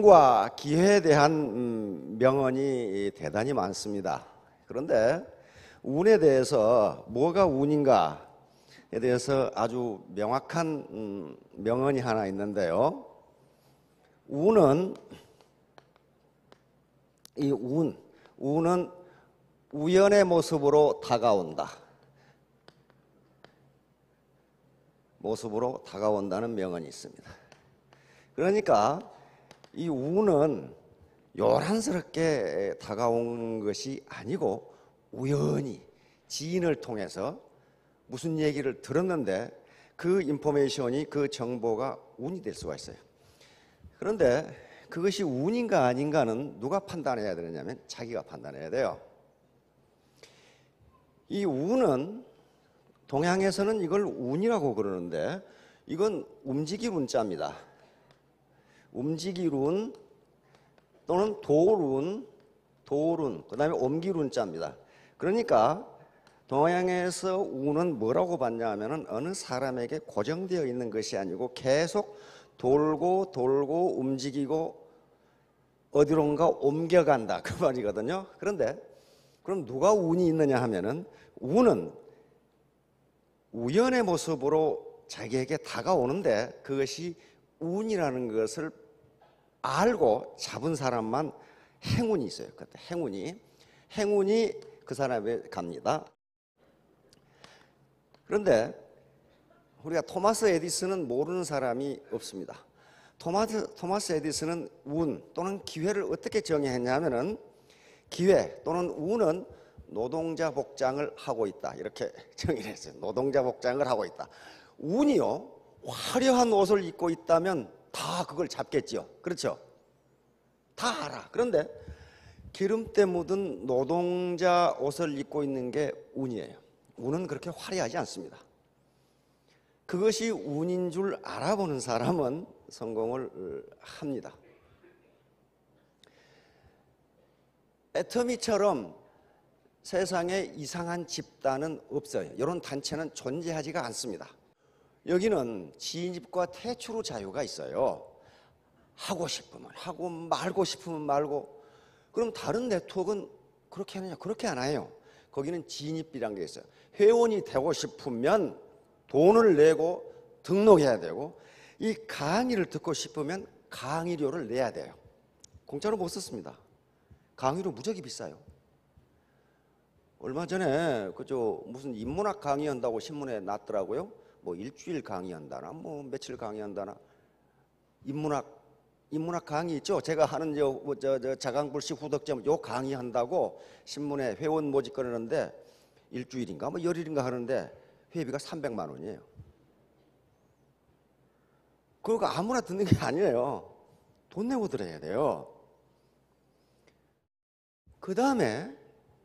운과 기회에 대한 명언이 대단히 많습니다. 그런데 운에 대해서 뭐가 운인가에 대해서 아주 명확한 명언이 하나 있는데요. 운은 운은 우연의 모습으로 다가온다. 모습으로 다가온다는 명언이 있습니다. 그러니까 이 운은 요란스럽게 다가온 것이 아니고 우연히 지인을 통해서 무슨 얘기를 들었는데 그 인포메이션이, 그 정보가 운이 될 수가 있어요. 그런데 그것이 운인가 아닌가는 누가 판단해야 되느냐면 자기가 판단해야 돼요. 이 운은 동양에서는 이걸 운이라고 그러는데 이건 움직일 운자입니다. 움직일 운 또는 돌운, 그 다음에 옮길 운자입니다. 그러니까 동양에서 운은 뭐라고 봤냐 하면은 어느 사람에게 고정되어 있는 것이 아니고 계속 돌고 움직이고 어디론가 옮겨간다, 그 말이거든요. 그런데 그럼 누가 운이 있느냐 하면은 운은 우연의 모습으로 자기에게 다가오는데 그것이 운이라는 것을 알고 잡은 사람만 행운이 있어요. 그때 행운이 그 사람에 갑니다. 그런데 우리가 토마스 에디슨은 모르는 사람이 없습니다. 토마스 에디슨은 운 또는 기회를 어떻게 정의했냐면은 기회 또는 운은 노동자 복장을 하고 있다, 이렇게 정의를 했어요. 노동자 복장을 하고 있다. 운이요, 화려한 옷을 입고 있다면 다 그걸 잡겠죠. 그렇죠? 다 알아. 그런데 기름때 묻은 노동자 옷을 입고 있는 게 운이에요. 운은 그렇게 화려하지 않습니다. 그것이 운인 줄 알아보는 사람은 성공을 합니다. 애터미처럼 세상에 이상한 집단은 없어요. 이런 단체는 존재하지가 않습니다. 여기는 진입과 퇴출의 자유가 있어요. 하고 싶으면 하고 말고 싶으면 말고. 그럼 다른 네트워크는 그렇게 하느냐? 그렇게 안 해요. 거기는 진입비라는 게 있어요. 회원이 되고 싶으면 돈을 내고 등록해야 되고, 이 강의를 듣고 싶으면 강의료를 내야 돼요. 공짜로 못 썼습니다. 강의료 무지하게 비싸요. 얼마 전에 그저 무슨 인문학 강의한다고 신문에 났더라고요. 뭐 일주일 강의한다나 뭐 며칠 강의한다나. 인문학 강의 있죠. 제가 하는 저 자강불씨 후덕점 요 강의한다고 신문에 회원 모집 거르는데 일주일인가 뭐 열일인가 하는데 회비가 300만 원이에요. 그거 아무나 듣는 게 아니에요. 돈 내고 들어야 돼요. 그 다음에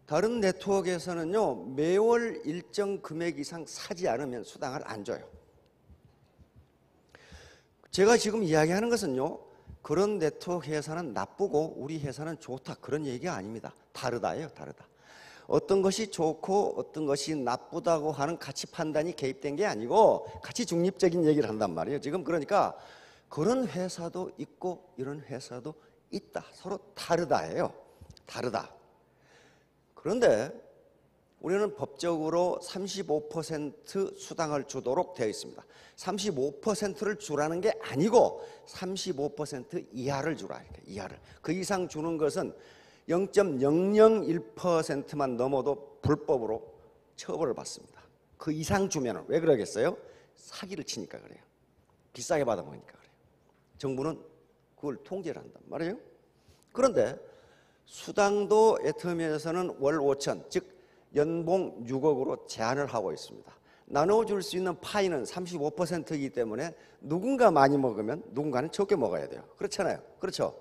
다른 네트워크에서는요, 매월 일정 금액 이상 사지 않으면 수당을 안 줘요. 제가 지금 이야기하는 것은요, 그런 네트워크 회사는 나쁘고 우리 회사는 좋다, 그런 얘기가 아닙니다. 다르다예요, 다르다. 어떤 것이 좋고 어떤 것이 나쁘다고 하는 가치 판단이 개입된 게 아니고 가치 중립적인 얘기를 한단 말이에요. 지금 그러니까 그런 회사도 있고 이런 회사도 있다. 서로 다르다예요. 다르다. 그런데 우리는 법적으로 35% 수당을 주도록 되어 있습니다. 35%를 주라는 게 아니고 35% 이하를 주라. 이하를. 그 이상 주는 것은 0.001%만 넘어도 불법으로 처벌을 받습니다. 그 이상 주면 왜 그러겠어요? 사기를 치니까 그래요. 비싸게 받아먹으니까 그래요. 정부는 그걸 통제를 한단 말이에요. 그런데 수당도 애터미에서는 월 5천, 즉 연봉 6억으로 제한을 하고 있습니다. 나눠줄 수 있는 파이는 35%이기 때문에 누군가 많이 먹으면 누군가는 적게 먹어야 돼요. 그렇잖아요. 그렇죠?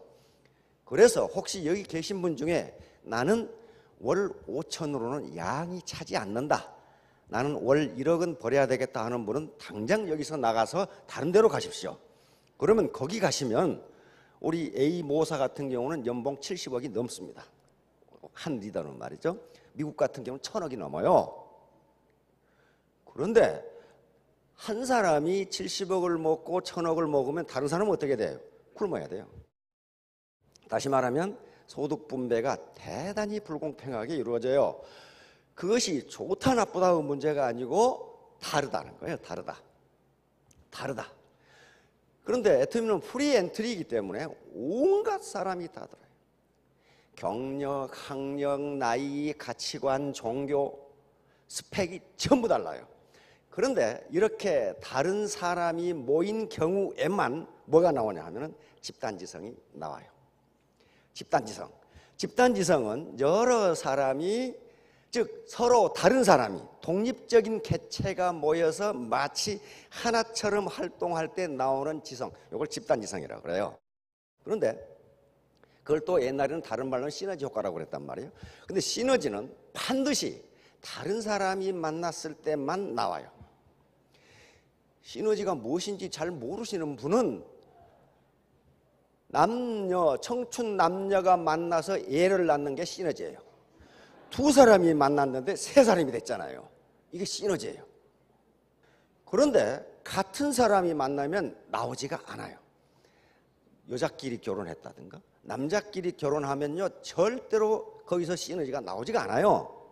그래서 혹시 여기 계신 분 중에 나는 월 5천으로는 양이 차지 않는다, 나는 월 1억은 벌어야 되겠다 하는 분은 당장 여기서 나가서 다른 데로 가십시오. 그러면 거기 가시면 우리 A 모사 같은 경우는 연봉 70억이 넘습니다. 한 리더는 말이죠. 미국 같은 경우는 1000억이 넘어요. 그런데 한 사람이 70억을 먹고 1000억을 먹으면 다른 사람은 어떻게 돼요? 굶어야 돼요. 다시 말하면 소득 분배가 대단히 불공평하게 이루어져요. 그것이 좋다 나쁘다의 문제가 아니고 다르다는 거예요. 다르다. 그런데 애터미는 프리 엔트리이기 때문에 온갖 사람이 다 들어요. 경력, 학력, 나이, 가치관, 종교, 스펙이 전부 달라요. 그런데 이렇게 다른 사람이 모인 경우에만 뭐가 나오냐 하면은 집단지성이 나와요. 집단지성은 여러 사람이, 즉 서로 다른 사람이 독립적인 개체가 모여서 마치 하나처럼 활동할 때 나오는 지성, 이걸 집단지성이라고 그래요. 그런데 그걸 또 옛날에는 다른 말로는 시너지 효과라고 그랬단 말이에요. 근데 시너지는 반드시 다른 사람이 만났을 때만 나와요. 시너지가 무엇인지 잘 모르시는 분은 청춘 남녀가 만나서 애를 낳는 게 시너지예요. 두 사람이 만났는데 세 사람이 됐잖아요. 이게 시너지예요. 그런데 같은 사람이 만나면 나오지가 않아요. 여자끼리 결혼했다든가 남자끼리 결혼하면요 절대로 거기서 시너지가 나오지가 않아요.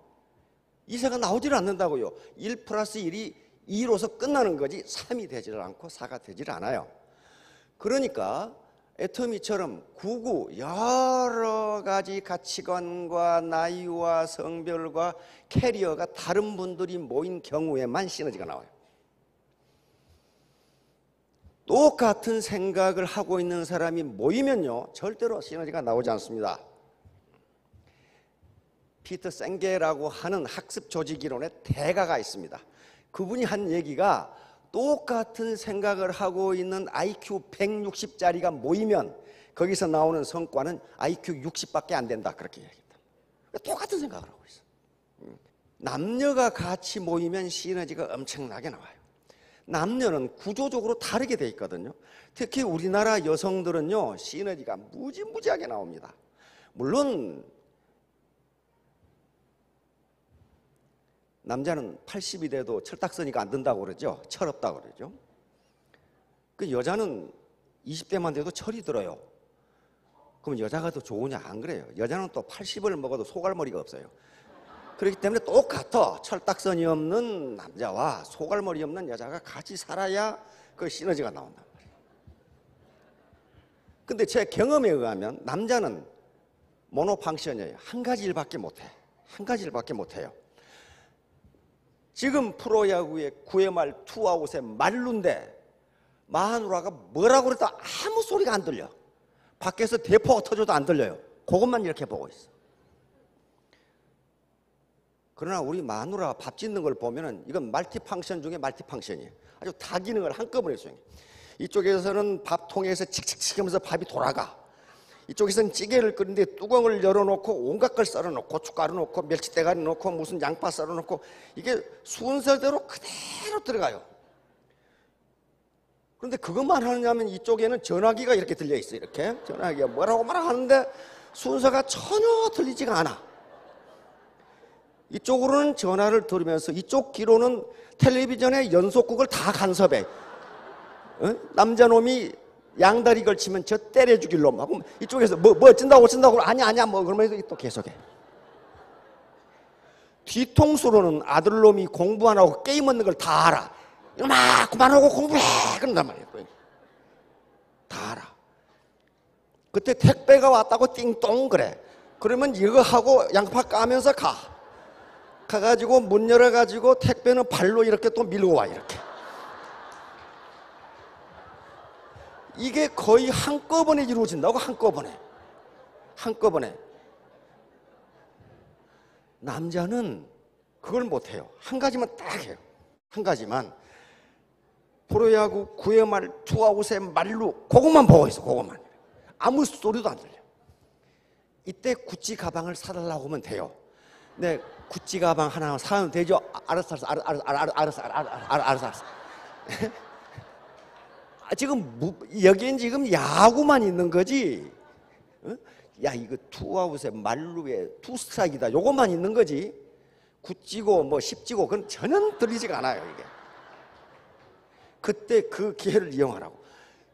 이세가 나오질 않는다고요. 1 플러스 1이 2로서 끝나는 거지 3이 되질 않고 4가 되질 않아요. 그러니까 애터미처럼 여러 가지 가치관과 나이와 성별과 캐리어가 다른 분들이 모인 경우에만 시너지가 나와요. 똑같은 생각을 하고 있는 사람이 모이면요 절대로 시너지가 나오지 않습니다. 피터 생게라고 하는 학습 조직 이론의 대가가 있습니다. 그분이 한 얘기가 똑같은 생각을 하고 있는 IQ 160짜리가 모이면 거기서 나오는 성과는 IQ 60밖에 안 된다, 그렇게 얘기했다. 똑같은 생각을 하고 있어. 남녀가 같이 모이면 시너지가 엄청나게 나와요. 남녀는 구조적으로 다르게 돼 있거든요. 특히 우리나라 여성들은요 시너지가 무지무지하게 나옵니다. 물론 남자는 80이 돼도 철딱서니까 안 된다고 그러죠. 철없다고 그러죠. 그 여자는 20대만 돼도 철이 들어요. 그럼 여자가 더 좋으냐? 안 그래요. 여자는 또 80을 먹어도 소갈머리가 없어요. 그렇기 때문에 똑같아. 철딱선이 없는 남자와 소갈머리 없는 여자가 같이 살아야 그 시너지가 나온단 말이에요. 근데 제 경험에 의하면 남자는 모노팡션이에요. 한 가지 일밖에 못해. 지금 프로야구의 9회 말 투아웃의 만루인데 마누라가 뭐라고 그래도 아무 소리가 안 들려. 밖에서 대포가 터져도 안 들려요. 그것만 이렇게 보고 있어. 그러나 우리 마누라 밥 짓는 걸 보면은 이건 말티팡션 중에 말티팡션이에요. 아주 다기능을 한꺼번에 수행해. 이쪽에서는 밥통에서 칙칙칙 하면서 밥이 돌아가. 이쪽에서는 찌개를 끓이는데 뚜껑을 열어놓고 온갖 걸 썰어놓고 고춧가루 넣고 멸치대가리 넣고 무슨 양파 썰어놓고 이게 순서대로 그대로 들어가요. 그런데 그것만 하느냐면 이쪽에는 전화기가 이렇게 들려 있어요. 이렇게 전화기가 뭐라고 하는데 순서가 전혀 들리지가 않아. 이쪽으로는 전화를 들으면서 이쪽 귀로는 텔레비전의 연속극을 다 간섭해. 남자놈이 양다리 걸치면 저 때려 죽일 놈 하고 이쪽에서 뭐 어쩐다고 아니야 뭐 그러면 또 계속해. 뒤통수로는 아들놈이 공부 안 하고 게임 하는 걸 다 알아. 이놈아 그만하고 공부해 그런단 말이야. 다 알아. 그때 택배가 왔다고 띵동 그래. 그러면 이거 하고 양파 까면서 가가지고 문 열어가지고 택배는 발로 이렇게 또 밀고 와 이렇게. 이게 거의 한꺼번에 이루어진다고. 한꺼번에. 남자는 그걸 못해요. 한 가지만 딱 해요. 한 가지만. 프로야구 9회 말 투아웃의 말루 그것만 보고 있어. 그것만. 아무 소리도 안 들려. 이때 구찌 가방을 사달라고 하면 돼요. 네, 구찌 가방 하나 사면 되죠? 알았어. 지금 여기엔 지금 야구만 있는 거지. 야 이거 투아웃에 말루에 투스트라이크다. 요것만 있는 거지. 구찌고 뭐 십지고 그건 전혀 들리지가 않아요 이게. 그때 그 기회를 이용하라고.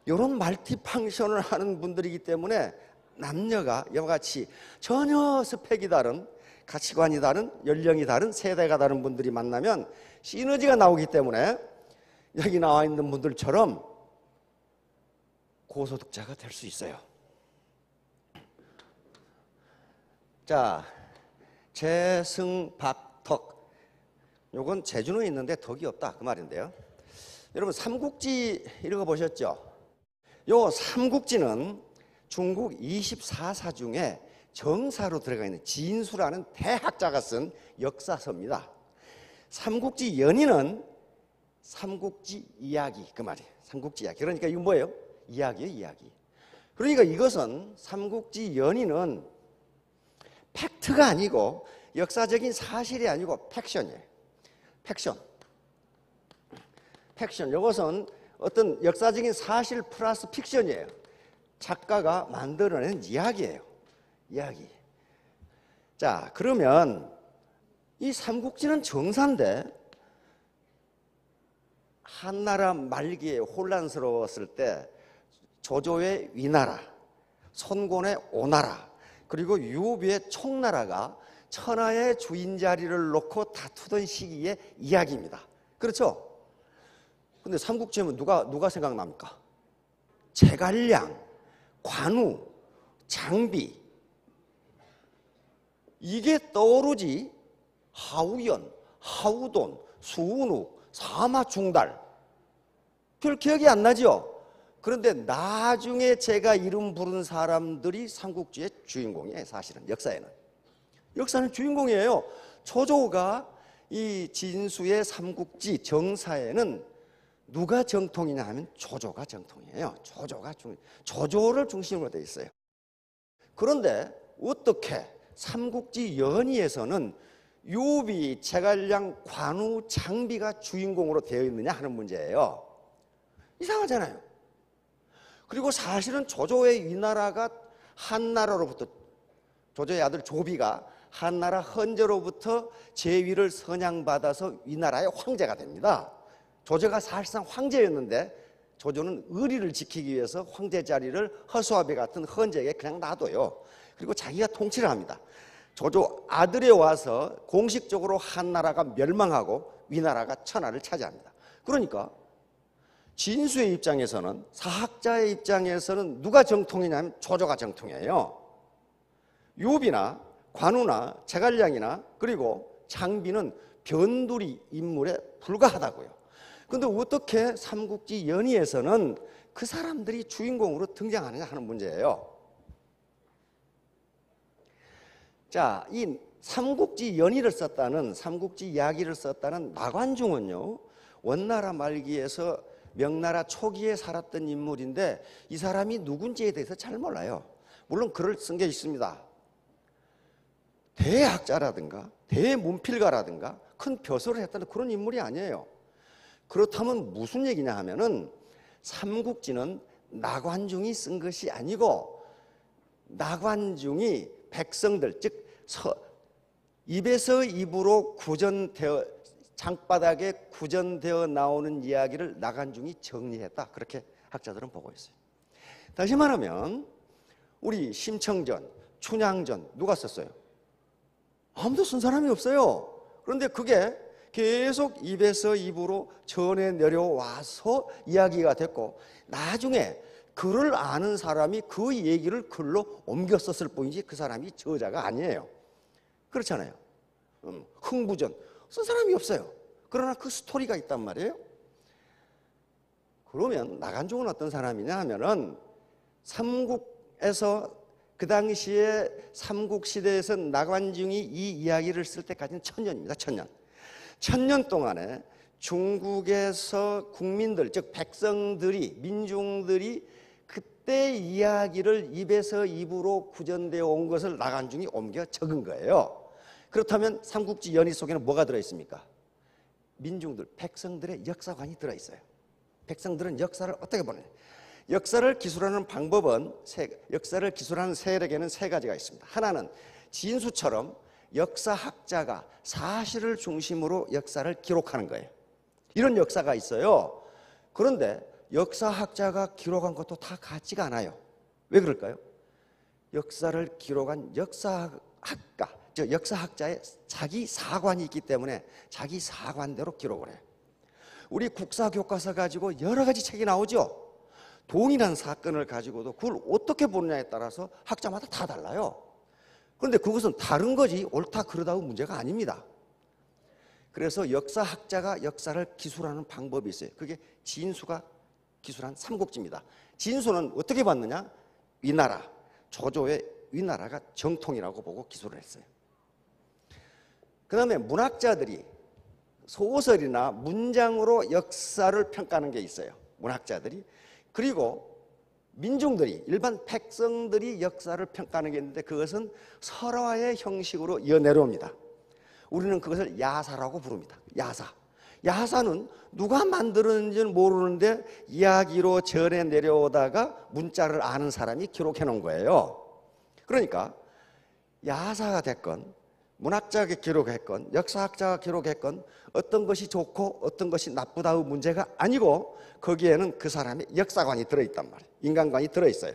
이런 말티팡션을 하는 분들이기 때문에 남녀가 이와 같이 전혀 스펙이 다른, 가치관이 다른, 연령이 다른, 세대가 다른 분들이 만나면 시너지가 나오기 때문에 여기 나와 있는 분들처럼 고소득자가 될 수 있어요. 자, 재승박덕. 요건 재주는 있는데 덕이 없다 그 말인데요. 여러분 삼국지 읽어보셨죠? 요 삼국지는 중국 24사 중에 정사로 들어가 있는 진수라는 대학자가 쓴 역사서입니다. 삼국지 연의는 삼국지 이야기 그 말이에요. 삼국지 이야기. 그러니까 이거 뭐예요? 이야기예요, 이야기. 그러니까 이것은 삼국지 연의는 팩트가 아니고 역사적인 사실이 아니고 팩션이에요. 팩션. 팩션. 이것은 어떤 역사적인 사실 플러스 픽션이에요. 작가가 만들어낸 이야기예요. 이야기. 자, 그러면 이 삼국지는 정사인데 한나라 말기에 혼란스러웠을 때 조조의 위나라, 손곤의 오나라, 그리고 유비의 총나라가 천하의 주인 자리를 놓고 다투던 시기의 이야기입니다. 그렇죠? 근데 삼국지면 누가 생각납니까? 제갈량, 관우, 장비 이게 떠오르지 하우연, 하우돈, 수운욱, 사마중달 별 기억이 안 나죠? 그런데 나중에 제가 이름 부른 사람들이 삼국지의 주인공이에요. 사실은 역사에는. 역사는 주인공이에요. 조조가 이 진수의 삼국지 정사에는 누가 정통이냐 하면 조조가 정통이에요. 조조를 중심으로 되어 있어요. 그런데 어떻게 삼국지 연의에서는 유비, 제갈량, 관우, 장비가 주인공으로 되어 있느냐 하는 문제예요. 이상하잖아요. 그리고 사실은 조조의 위나라가 한나라로부터, 조조의 아들 조비가 한나라 헌제로부터 제위를 선양받아서 위나라의 황제가 됩니다. 조조가 사실상 황제였는데 조조는 의리를 지키기 위해서 황제 자리를 허수아비 같은 헌제에게 그냥 놔둬요. 그리고 자기가 통치를 합니다. 조조 아들에 와서 공식적으로 한나라가 멸망하고 위나라가 천하를 차지합니다. 그러니까 진수의 입장에서는, 사학자의 입장에서는 누가 정통이냐면 조조가 정통이에요. 유비나 관우나 제갈량이나 그리고 장비는 변두리 인물에 불과하다고요. 그런데 어떻게 삼국지 연의에서는 그 사람들이 주인공으로 등장하느냐 하는 문제예요. 자, 이 삼국지 연의를 썼다는, 삼국지 이야기를 썼다는 나관중은요, 원나라 말기에서 명나라 초기에 살았던 인물인데 이 사람이 누군지에 대해서 잘 몰라요. 물론 글을 쓴 게 있습니다. 대학자라든가 대문필가라든가 큰 벼슬을 했다는 그런 인물이 아니에요. 그렇다면 무슨 얘기냐 하면은 삼국지는 나관중이 쓴 것이 아니고 나관중이 백성들, 즉 입에서 입으로 구전되어 장바닥에 구전되어 나오는 이야기를 나관중이 정리했다. 그렇게 학자들은 보고 있어요. 다시 말하면 우리 심청전, 춘향전 누가 썼어요? 아무도 쓴 사람이 없어요. 그런데 그게 계속 입에서 입으로 전해 내려와서 이야기가 됐고 나중에 글을 아는 사람이 그 얘기를 글로 옮겨 썼을 뿐이지 그 사람이 저자가 아니에요. 그렇잖아요. 흥부전 쓴 사람이 없어요. 그러나 그 스토리가 있단 말이에요. 그러면 나관중은 어떤 사람이냐 하면은 삼국에서 그 당시에 삼국시대에서 나관중이 이 이야기를 쓸 때까지는 1000년입니다. 1000년. 1000년 동안에 중국에서 국민들, 즉 백성들이, 민중들이 그때 이야기를 입에서 입으로 구전되어 온 것을 나관중이 옮겨 적은 거예요. 그렇다면 삼국지 연의 속에는 뭐가 들어있습니까? 민중들, 백성들의 역사관이 들어있어요. 백성들은 역사를 어떻게 보느냐. 역사를 기술하는 방법은, 역사를 기술하는 세력에는 세 가지가 있습니다. 하나는 진수처럼 역사학자가 사실을 중심으로 역사를 기록하는 거예요. 이런 역사가 있어요. 그런데 역사학자가 기록한 것도 다 같지가 않아요. 왜 그럴까요? 역사를 기록한 역사학가, 즉 역사학자의 자기 사관이 있기 때문에 자기 사관대로 기록을 해요. 우리 국사 교과서 가지고 여러 가지 책이 나오죠. 동일한 사건을 가지고도 그걸 어떻게 보느냐에 따라서 학자마다 다 달라요. 그런데 그것은 다른 거지 옳다 그르다의 문제가 아닙니다. 그래서 역사학자가 역사를 기술하는 방법이 있어요. 그게 진수가 기술한 삼국지입니다. 진수는 어떻게 봤느냐? 위나라, 조조의 위나라가 정통이라고 보고 기술을 했어요. 그 다음에 문학자들이 소설이나 문장으로 역사를 평가하는 게 있어요. 문학자들이. 그리고 민중들이, 일반 백성들이 역사를 평가하는 게 있는데 그것은 설화의 형식으로 이어내려옵니다. 우리는 그것을 야사라고 부릅니다. 야사. 야사는 누가 만들었는지는 모르는데 이야기로 전해 내려오다가 문자를 아는 사람이 기록해 놓은 거예요. 그러니까 야사가 됐건 문학자가 기록했건 역사학자가 기록했건 어떤 것이 좋고 어떤 것이 나쁘다의 문제가 아니고 거기에는 그 사람의 역사관이 들어있단 말이에요. 인간관이 들어있어요.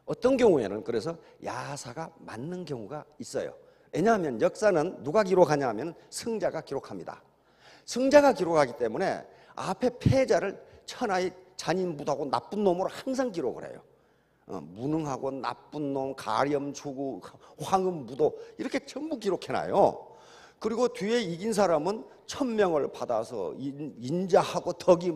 어떤 경우에는 그래서 야사가 맞는 경우가 있어요. 왜냐하면 역사는 누가 기록하냐 하면 승자가 기록합니다. 승자가 기록하기 때문에 앞에 패자를 천하의 잔인부도하고 나쁜 놈으로 항상 기록을 해요. 무능하고 나쁜 놈, 가렴주구, 황음무도 이렇게 전부 기록해놔요. 그리고 뒤에 이긴 사람은 천명을 받아서 인자하고 덕이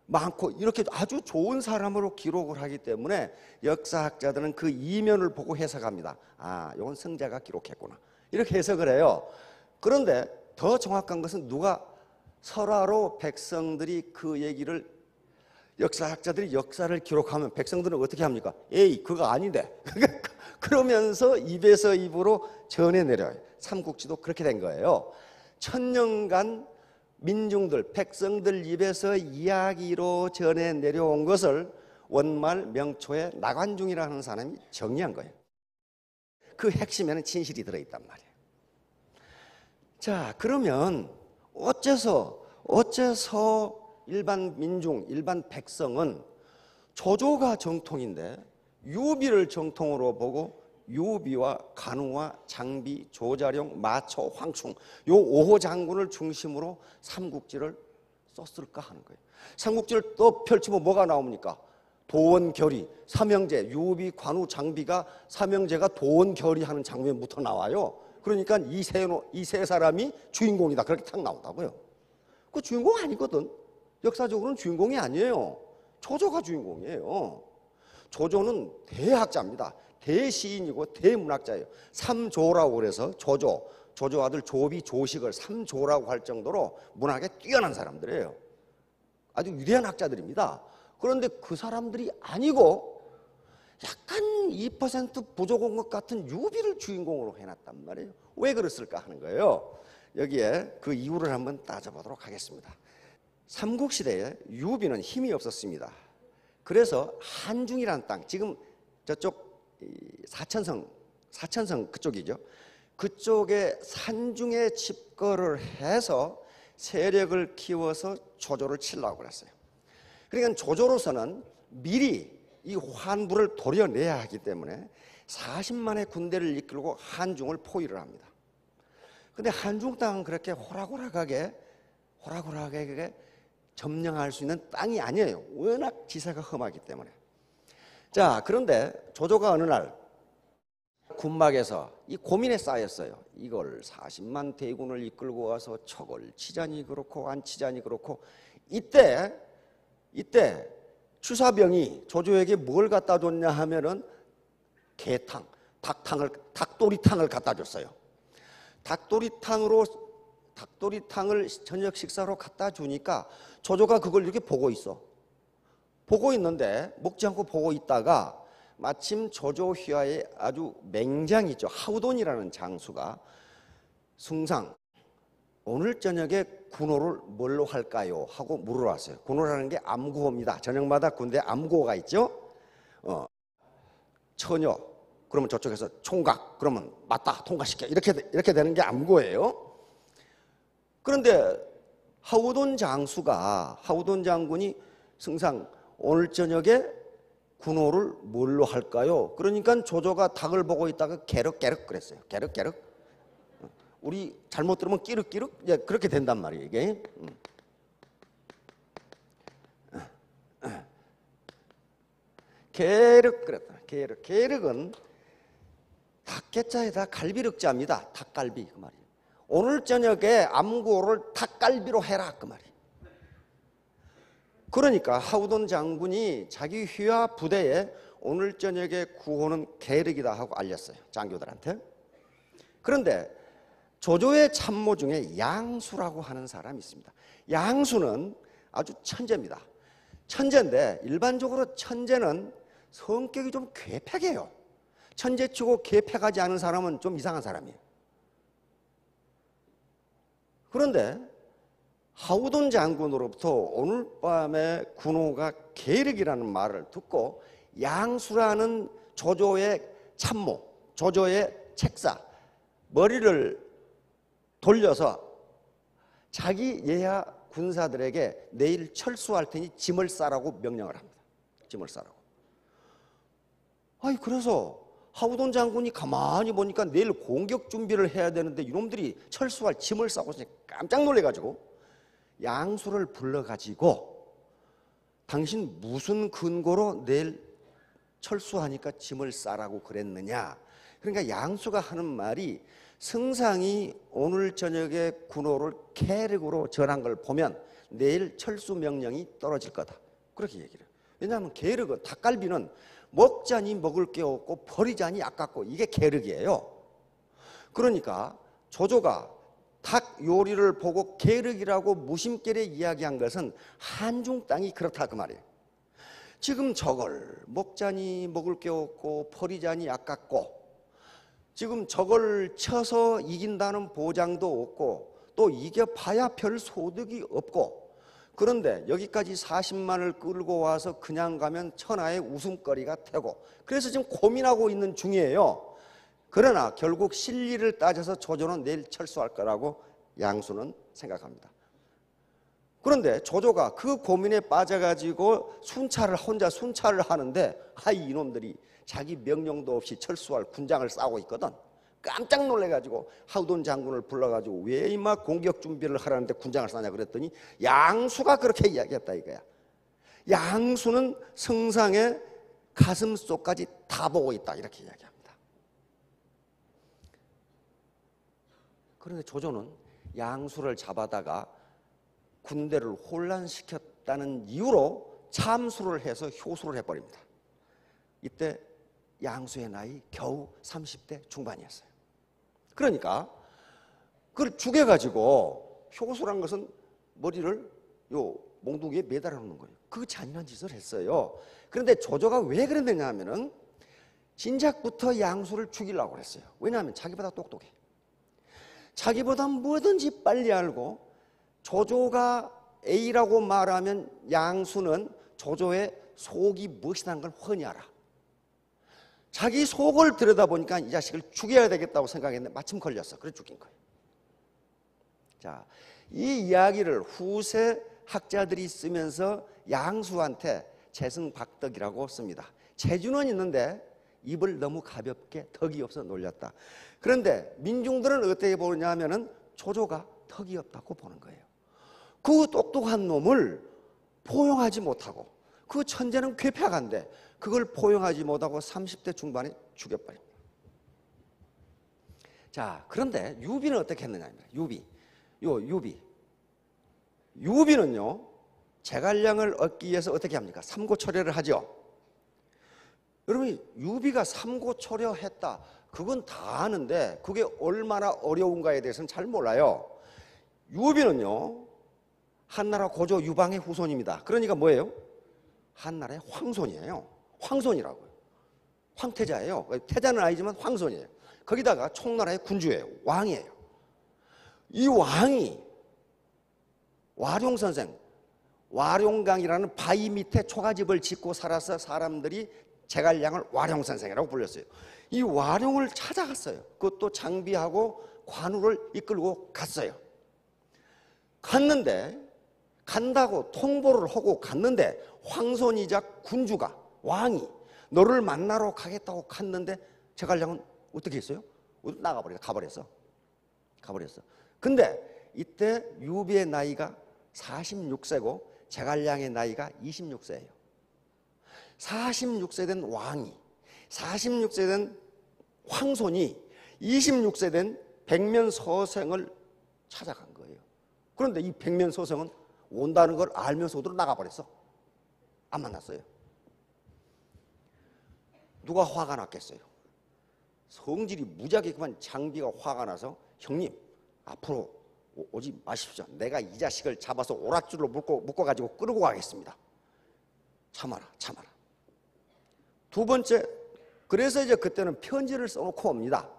많고 이렇게 아주 좋은 사람으로 기록을 하기 때문에 역사학자들은 그 이면을 보고 해석합니다. 아, 이건 승자가 기록했구나. 이렇게 해석을 해요. 그런데 더 정확한 것은 누가 설화로 백성들이 그 얘기를 역사학자들이 역사를 기록하면 백성들은 어떻게 합니까? 에이, 그거 아닌데. 그러면서 입에서 입으로 전해내려요. 삼국지도 그렇게 된 거예요. 천년간 민중들, 백성들 입에서 이야기로 전해 내려온 것을 원말 명초에 나관중이라는 사람이 정리한 거예요. 그 핵심에는 진실이 들어있단 말이에요. 자, 그러면 어째서 일반 민중, 일반 백성은 조조가 정통인데 유비를 정통으로 보고 유비와 간우와 장비, 조자룡, 마초, 황충 요 5호 장군을 중심으로 삼국지를 썼을까 하는 거예요. 삼국지를 또 펼치면 뭐가 나옵니까? 도원결의, 삼형제, 유비, 관우, 장비가 삼형제가 도원결의하는 장면부터 나와요. 그러니까 이 세 사람이 주인공이다 그렇게 탁 나온다고요. 그 주인공 아니거든. 역사적으로는 주인공이 아니에요. 조조가 주인공이에요. 조조는 대학자입니다. 대시인이고 대문학자예요. 삼조라고 그래서 조조 아들 조비, 조식을 삼조라고 할 정도로 문학에 뛰어난 사람들이에요. 아주 위대한 학자들입니다. 그런데 그 사람들이 아니고 약간 2% 부족한 것 같은 유비를 주인공으로 해놨단 말이에요. 왜 그랬을까 하는 거예요. 여기에 그 이유를 한번 따져보도록 하겠습니다. 삼국시대에 유비는 힘이 없었습니다. 그래서 한중이라는 땅, 지금 저쪽 사천성 그쪽이죠. 그쪽에 산중에 집거를 해서 세력을 키워서 조조를 치려고 그랬어요. 그러니까 조조로서는 미리 이 환부를 도려내야 하기 때문에 40만의 군대를 이끌고 한중을 포위를 합니다. 근데 한중 땅은 그렇게 호락호락하게 점령할 수 있는 땅이 아니에요. 워낙 지세가 험하기 때문에. 자, 그런데 조조가 어느 날 군막에서 이 고민에 쌓였어요. 이걸 40만 대군을 이끌고 와서 척을 치자니 그렇고 안 치자니 그렇고 이때 추사병이 조조에게 뭘 갖다 줬냐 하면은 개탕, 닭도리탕을 갖다 줬어요. 닭도리탕을 저녁 식사로 갖다 주니까 조조가 그걸 이렇게 보고 있어. 보고 있는데 먹지 않고 보고 있다가 마침 조조 휘하에 아주 맹장이 있죠. 하우돈이라는 장수가 숭상 오늘 저녁에 군호를 뭘로 할까요? 하고 물어왔어요. 군호라는 게 암구호입니다. 저녁마다 군대에 암구호가 있죠. 처녀 그러면 저쪽에서 총각 그러면 맞다 통과시켜 이렇게 되는 게 암구호예요. 그런데 하우돈 장군이 승상 오늘 저녁에 군호를 뭘로 할까요? 그러니까 조조가 닭을 보고 있다가 게륵게륵 그랬어요. 게륵게륵. 우리 잘못 들으면 끼륵끼륵 이제 그렇게 된단 말이에요, 이게. 게륵 그랬다. 게륵. 게륵은 닭개자에다 갈비륵자입니다. 닭갈비 그 말이에요. 오늘 저녁에 암구호를 닭갈비로 해라 그 말이에요. 그러니까 하우돈 장군이 자기 휘하 부대에 오늘 저녁에 구호는 게륵이다 하고 알렸어요. 장교들한테. 그런데 조조의 참모 중에 양수라고 하는 사람이 있습니다. 양수는 아주 천재입니다. 천재인데 일반적으로 천재는 성격이 좀 괴팍해요. 천재치고 괴팍하지 않은 사람은 좀 이상한 사람이에요. 그런데 하우돈 장군으로부터 오늘 밤에 군호가 게륵이라는 말을 듣고 양수라는 조조의 참모, 조조의 책사 머리를 돌려서 자기 예하 군사들에게 내일 철수할 테니 짐을 싸라고 명령을 합니다. 짐을 싸라고. 그래서 하우돈 장군이 가만히 보니까 내일 공격 준비를 해야 되는데 이놈들이 철수할 짐을 싸고 깜짝 놀래가지고 양수를 불러가지고 당신 무슨 근거로 내일 철수하니까 짐을 싸라고 그랬느냐. 그러니까 양수가 하는 말이 승상이 오늘 저녁에 군호를 게륵으로 전한 걸 보면 내일 철수 명령이 떨어질 거다. 그렇게 얘기를 해요. 왜냐하면 게륵은 닭갈비는 먹자니 먹을 게 없고 버리자니 아깝고 이게 게륵이에요. 그러니까 조조가 닭 요리를 보고 게륵이라고 무심결에 이야기한 것은 한중 땅이 그렇다 그 말이에요. 지금 저걸 먹자니 먹을 게 없고 버리자니 아깝고 지금 저걸 쳐서 이긴다는 보장도 없고 또 이겨봐야 별 소득이 없고 그런데 여기까지 40만을 끌고 와서 그냥 가면 천하의 웃음거리가 되고 그래서 지금 고민하고 있는 중이에요. 그러나 결국 실리를 따져서 조조는 내일 철수할 거라고 양수는 생각합니다. 그런데 조조가 그 고민에 빠져가지고 혼자 순찰을 하는데 이놈들이 자기 명령도 없이 철수할 군장을 싸고 있거든. 깜짝 놀래가지고 하우돈 장군을 불러가지고 왜 이마 공격 준비를 하라는데 군장을 싸냐 그랬더니 양수가 그렇게 이야기했다 이거야. 양수는 승상의 가슴 속까지 다 보고 있다 이렇게 이야기합니다. 그런데 조조는 양수를 잡아다가 군대를 혼란시켰다는 이유로 참수를 해서 효수를 해버립니다. 이때 양수의 나이 겨우 30대 중반이었어요. 그러니까 그걸 죽여가지고 효수란 것은 머리를 요 몽둥이에 매달아 놓는 거예요. 그 잔인한 짓을 했어요. 그런데 조조가 왜 그랬느냐 하면은 진작부터 양수를 죽이려고 그랬어요. 왜냐하면 자기보다 똑똑해. 자기보다 뭐든지 빨리 알고 조조가 A라고 말하면 양수는 조조의 속이 무엇이라는 걸 훤히 알아. 자기 속을 들여다보니까 이 자식을 죽여야 되겠다고 생각했는데 마침 걸렸어. 그래서 죽인 거예요. 자, 이 이야기를 후세 학자들이 쓰면서 양수한테 재승박덕이라고 씁니다. 재주는 있는데 입을 너무 가볍게 덕이 없어 놀렸다. 그런데 민중들은 어떻게 보느냐 하면은 조조가 덕이 없다고 보는 거예요. 그 똑똑한 놈을 포용하지 못하고 그 천재는 괴팍한데 그걸 포용하지 못하고 30대 중반에 죽여버립니다. 자, 그런데 유비는 어떻게 했느냐 합니다. 유비는요 제갈량을 얻기 위해서 어떻게 합니까? 삼고초려를 하죠. 여러분 유비가 삼고초려했다 그건 다 아는데 그게 얼마나 어려운가에 대해서는 잘 몰라요. 유비는요 한나라 고조 유방의 후손입니다. 그러니까 뭐예요? 한나라의 황손이에요. 황손이라고요. 황태자예요. 태자는 아니지만 황손이에요. 거기다가 총나라의 군주예요. 왕이에요. 이 왕이 와룡선생, 와룡강이라는 바위 밑에 초가집을 짓고 살아서 사람들이 제갈량을 와룡선생이라고 불렀어요. 이 와룡을 찾아갔어요. 그것도 장비하고 관우를 이끌고 갔어요. 간다고 통보를 하고 갔는데 황손이자 군주가 왕이 너를 만나러 가겠다고 갔는데 제갈량은 어떻게 했어요? 가버렸어. 근데 이때 유비의 나이가 46세고 제갈량의 나이가 26세예요. 46세 된 왕이, 46세 된 황손이 26세 된 백면서생을 찾아간 거예요. 그런데 이 백면서생은 온다는 걸 알면서도 나가버렸어. 안 만났어요. 누가 화가 났겠어요? 성질이 무지하게 그만 장비가 화가 나서 형님 앞으로 오지 마십시오. 내가 이 자식을 잡아서 오랏줄로 묶어가지고 끌고 가겠습니다. 참아라. 두 번째, 그래서 이제 그때는 편지를 써놓고 옵니다.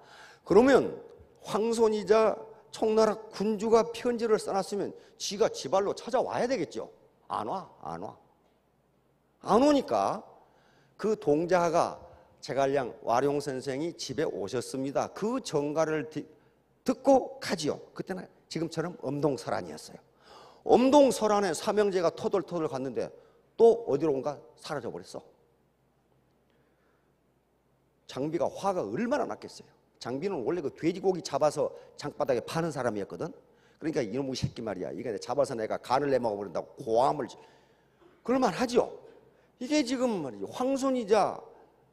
그러면 황손이자 청나라 군주가 편지를 써놨으면 지가 지발로 찾아와야 되겠죠. 안 오니까 그 동자가 제갈량 와룡 선생이 집에 오셨습니다. 그 전가를 듣고 가지요. 그때는 지금처럼 엄동설안이었어요. 엄동설안에 삼형제가 터덜터덜 갔는데 또 어디로 온가 사라져 버렸어. 장비가 화가 얼마나 났겠어요. 장비는 원래 그 돼지고기 잡아서 장바닥에 파는 사람이었거든. 그러니까 이놈의 새끼 말이야, 이게 잡아서 내가 간을 내먹어 버린다고 고함을 그럴만하죠. 이게 지금 말이죠, 황손이자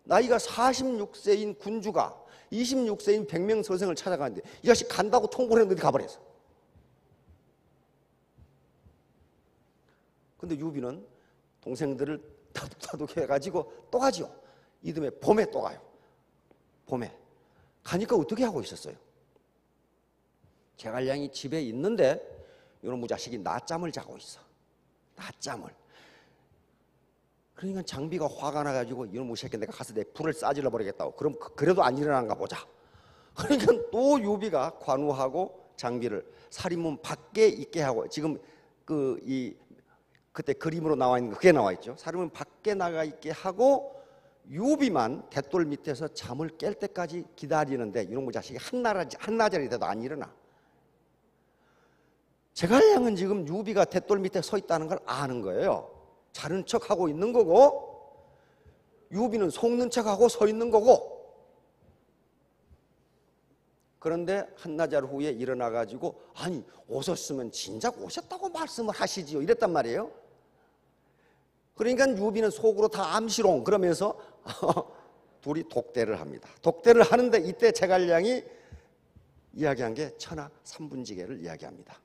나이가 46세인 군주가 26세인 백명서생을 찾아가는데 이 자식 간다고 통보를 했는데 가버렸어. 근데 유비는 동생들을 타둑타둑 해가지고 또 가지요. 이듬해 봄에 또 가요. 봄에 가니까 어떻게 하고 있었어요? 제갈량이 집에 있는데 이놈의 자식이 낮잠을 자고 있어. 낮잠을. 그러니까 장비가 화가 나가지고 이놈의 새끼 내가 가서 내 불을 싸질러 버리겠다고. 그럼 그래도 안 일어나는가 보자. 그러니까 또 유비가 관우하고 장비를 살인문 밖에 있게 하고, 지금 그때 그림으로 나와 있는 거 그게 나와 있죠. 살인문 밖에 나가 있게 하고 유비만 돛돌 밑에서 잠을 깰 때까지 기다리는데 이놈의 자식이 한나절이 돼도 안 일어나. 제갈량은 지금 유비가 돛돌 밑에 서 있다는 걸 아는 거예요. 자는 척하고 있는 거고 유비는 속는 척하고 서 있는 거고. 그런데 한나절 후에 일어나가지고 아니 오셨으면 진작 오셨다고 말씀을 하시지요 이랬단 말이에요. 그러니까 유비는 속으로 다 암시롱 그러면서 둘이 독대를 합니다. 독대를 하는데 이때 제갈량이 이야기한 게 천하 삼분지계를 이야기합니다.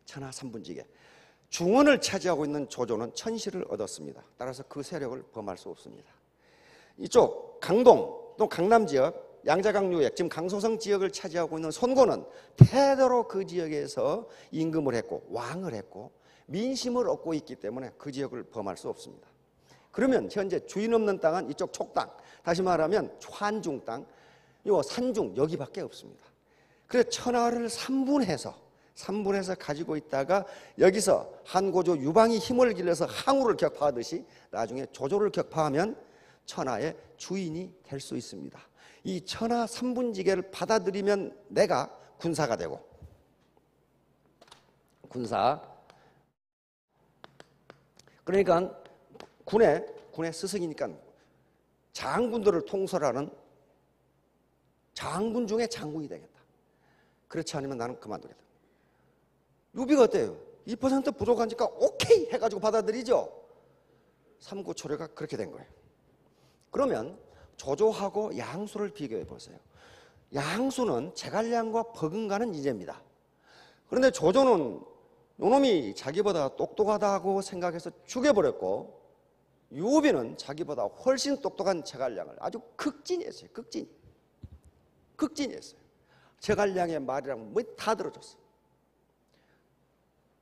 천하 삼분지계. 중원을 차지하고 있는 조조는 천시를 얻었습니다. 따라서 그 세력을 범할 수 없습니다. 이쪽 강동 또 강남 지역 양자강류역 지금 강소성 지역을 차지하고 있는 손고는 대대로 그 지역에서 임금을 했고 왕을 했고 민심을 얻고 있기 때문에 그 지역을 범할 수 없습니다. 그러면 현재 주인 없는 땅은 이쪽 촉당, 다시 말하면 환중 땅, 요 산중 여기밖에 없습니다. 그래서 천하를 3분해서 가지고 있다가 여기서 한고조 유방이 힘을 길러서 항우를 격파하듯이 나중에 조조를 격파하면 천하의 주인이 될 수 있습니다. 이 천하 3분지계를 받아들이면 내가 군사가 되고, 군사, 그러니까 군의 스승이니까 장군들을 통솔하는 장군 중에 장군이 되겠다. 그렇지 않으면 나는 그만두겠다. 유비가 어때요? 2% 부족하니까 오케이 해가지고 받아들이죠. 삼국초려가 그렇게 된 거예요. 그러면 조조하고 양수를 비교해 보세요. 양수는 제갈량과 버금가는 인재입니다. 그런데 조조는 요놈이 자기보다 똑똑하다고 생각해서 죽여버렸고, 유비는 자기보다 훨씬 똑똑한 제갈량을 아주 극진했어요. 극진했어요. 제갈량의 말이랑 뭐 다 들어줬어요.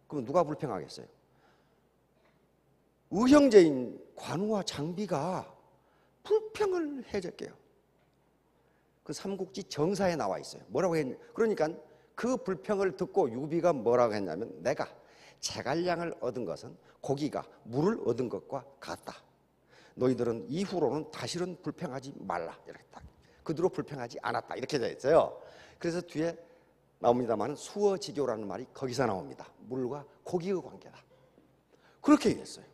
그럼 누가 불평하겠어요? 의형제인 관우와 장비가 불평을 해줬게요. 그 삼국지 정사에 나와 있어요. 뭐라고 했냐? 그러니까 그 불평을 듣고 유비가 뭐라고 했냐면, 내가 제갈량을 얻은 것은 고기가 물을 얻은 것과 같다. 너희들은 이후로는 다시는 불평하지 말라. 이렇게 딱. 그 뒤로 불평하지 않았다. 이렇게 되어 있어요. 그래서 뒤에 나옵니다만 수어지교라는 말이 거기서 나옵니다. 물과 고기의 관계다. 그렇게 얘기했어요.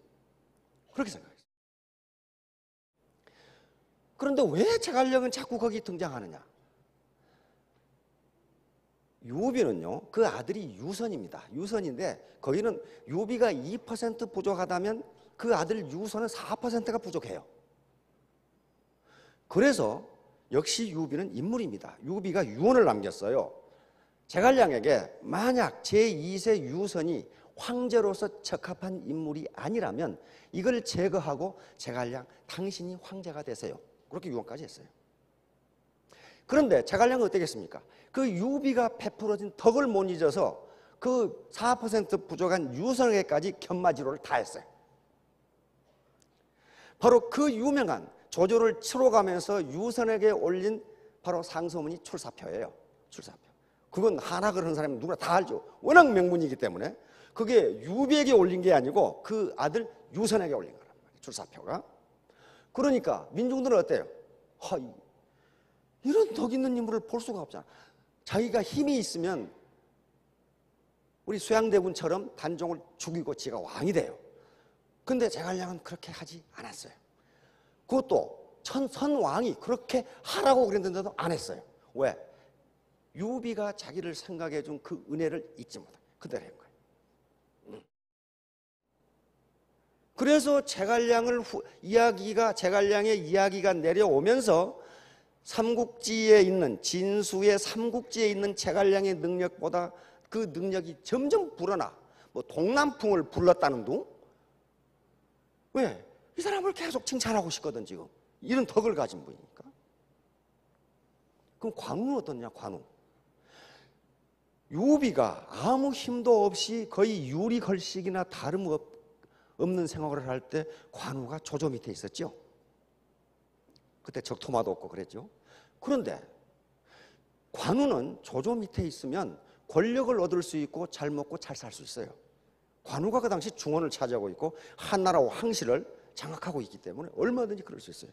그렇게 생각해요. 그런데 왜 제갈량은 자꾸 거기 등장하느냐? 유비는요, 그 아들이 유선입니다. 유선인데 거기는 유비가 2% 부족하다면 그 아들 유선은 4%가 부족해요. 그래서 역시 유비는 인물입니다. 유비가 유언을 남겼어요. 제갈량에게 만약 제2세 유선이 황제로서 적합한 인물이 아니라면 이걸 제거하고 제갈량 당신이 황제가 되세요. 그렇게 유언까지 했어요. 그런데 제갈량은 어떻겠습니까? 그 유비가 베풀어진 덕을 못 잊어서 그 4% 부족한 유선에게까지 견마지로를 다 했어요. 바로 그 유명한 조조를 치러가면서 유선에게 올린 바로 상소문이 출사표예요. 출사표. 그건 한학을 하는 사람은 누구나 다 알죠. 워낙 명문이기 때문에. 그게 유비에게 올린 게 아니고 그 아들 유선에게 올린 거란 말이에요. 출사표가. 그러니까 민중들은 어때요? 이런 덕 있는 인물을 볼 수가 없잖아. 자기가 힘이 있으면 우리 수양대군처럼 단종을 죽이고 지가 왕이 돼요. 근데 제갈량은 그렇게 하지 않았어요. 그것도 선왕이 그렇게 하라고 그랬는데도 안 했어요. 왜? 유비가 자기를 생각해 준 그 은혜를 잊지 못해. 그대로 한 거예요. 그래서 제갈량의 이야기가 내려오면서 삼국지에 있는 진수의 삼국지에 있는 제갈량의 능력보다 그 능력이 점점 불어나. 뭐 동남풍을 불렀다는 둥? 왜? 이 사람을 계속 칭찬하고 싶거든 지금. 이런 덕을 가진 분이니까. 그럼 관우는 어떠냐? 관우. 유비가 아무 힘도 없이 거의 유리걸식이나 다름없는 생활을 할 때 관우가 조조 밑에 있었죠. 그때 적토마도 없고 그랬죠. 그런데 관우는 조조 밑에 있으면 권력을 얻을 수 있고 잘 먹고 잘 살 수 있어요. 관우가 그 당시 중원을 차지하고 있고 한나라 황실을 장악하고 있기 때문에 얼마든지 그럴 수 있어요.